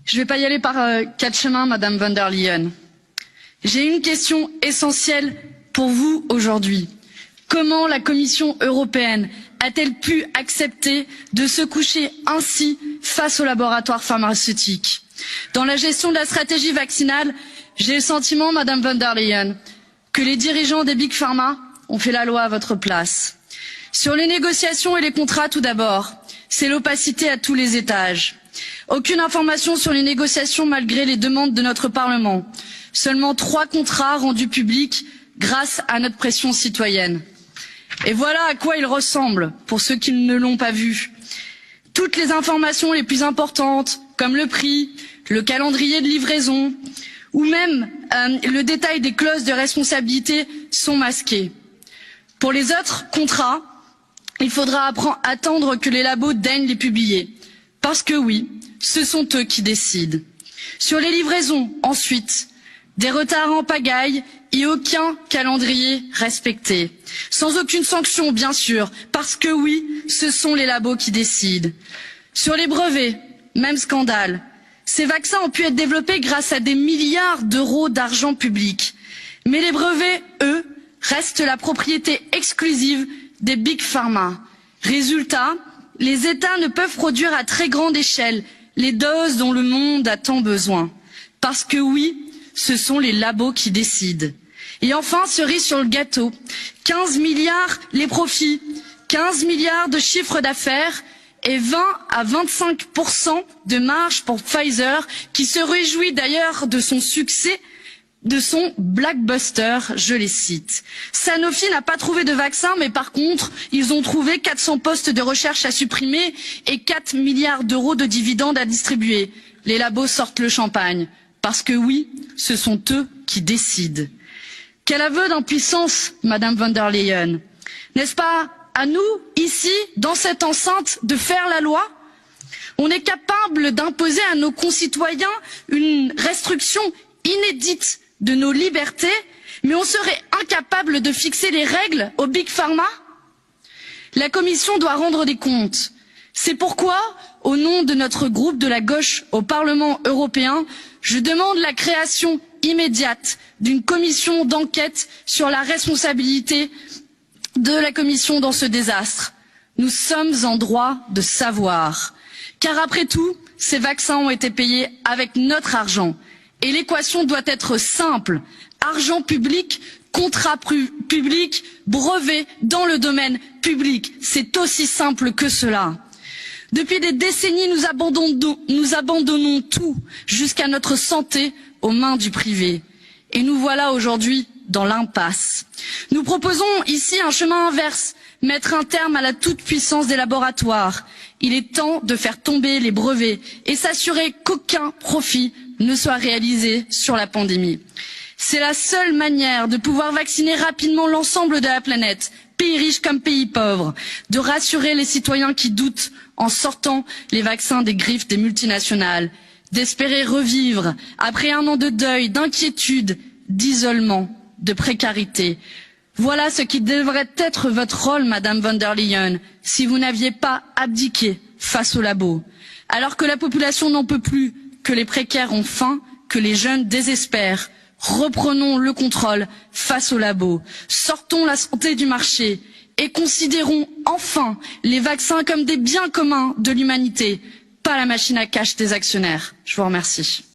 Je ne vais pas y aller par quatre chemins, Madame von der Leyen. J'ai une question essentielle pour vous aujourd'hui. Comment la Commission européenne a-t-elle pu accepter de se coucher ainsi face aux laboratoires pharmaceutiques? Dans la gestion de la stratégie vaccinale, j'ai le sentiment, Madame von der Leyen, que les dirigeants des Big Pharma ont fait la loi à votre place. Sur les négociations et les contrats, tout d'abord, c'est l'opacité à tous les étages. Aucune information sur les négociations malgré les demandes de notre Parlement. Seulement 3 contrats rendus publics grâce à notre pression citoyenne. Et voilà à quoi ils ressemblent, pour ceux qui ne l'ont pas vu. Toutes les informations les plus importantes, comme le prix, le calendrier de livraison, ou même le détail des clauses de responsabilité, sont masquées. Pour les autres contrats, il faudra attendre que les labos daignent les publier. Parce que oui, ce sont eux qui décident. Sur les livraisons, ensuite, des retards en pagaille et aucun calendrier respecté. Sans aucune sanction, bien sûr, parce que oui, ce sont les labos qui décident. Sur les brevets, même scandale. Ces vaccins ont pu être développés grâce à des milliards d'euros d'argent public. Mais les brevets, eux, restent la propriété exclusive des Big Pharma. Résultat, les États ne peuvent produire à très grande échelle les doses dont le monde a tant besoin. Parce que oui, ce sont les labos qui décident. Et enfin, cerise sur le gâteau, 15 milliards les profits, 15 milliards de chiffre d'affaires et 20 à 25% de marge pour Pfizer, qui se réjouit d'ailleurs de son succès, de son blockbuster, je les cite. Sanofi n'a pas trouvé de vaccin, mais par contre, ils ont trouvé 400 postes de recherche à supprimer et 4 milliards d'euros de dividendes à distribuer. Les labos sortent le champagne. Parce que oui, ce sont eux qui décident. Quel aveu d'impuissance, Madame von der Leyen. N'est-ce pas à nous, ici, dans cette enceinte, de faire la loi? On est capable d'imposer à nos concitoyens une restriction inédite de nos libertés, mais on serait incapable de fixer les règles aux Big Pharma? La Commission doit rendre des comptes. C'est pourquoi, au nom de notre groupe de la gauche au Parlement européen, je demande la création immédiate d'une commission d'enquête sur la responsabilité de la Commission dans ce désastre. Nous sommes en droit de savoir. Car après tout, ces vaccins ont été payés avec notre argent. Et l'équation doit être simple. Argent public, contrat public, brevet dans le domaine public. C'est aussi simple que cela. Depuis des décennies, nous abandonnons tout, jusqu'à notre santé, aux mains du privé. Et nous voilà aujourd'hui dans l'impasse. Nous proposons ici un chemin inverse, mettre un terme à la toute-puissance des laboratoires. Il est temps de faire tomber les brevets et s'assurer qu'aucun profit ne soit réalisé sur la pandémie. C'est la seule manière de pouvoir vacciner rapidement l'ensemble de la planète, pays riches comme pays pauvres, de rassurer les citoyens qui doutent en sortant les vaccins des griffes des multinationales, d'espérer revivre après un an de deuil, d'inquiétude, d'isolement, de précarité. Voilà ce qui devrait être votre rôle, Madame von der Leyen, si vous n'aviez pas abdiqué face aux labos. Alors que la population n'en peut plus, que les précaires ont faim, que les jeunes désespèrent, reprenons le contrôle face aux labos, sortons la santé du marché et considérons enfin les vaccins comme des biens communs de l'humanité, pas la machine à cash des actionnaires. Je vous remercie.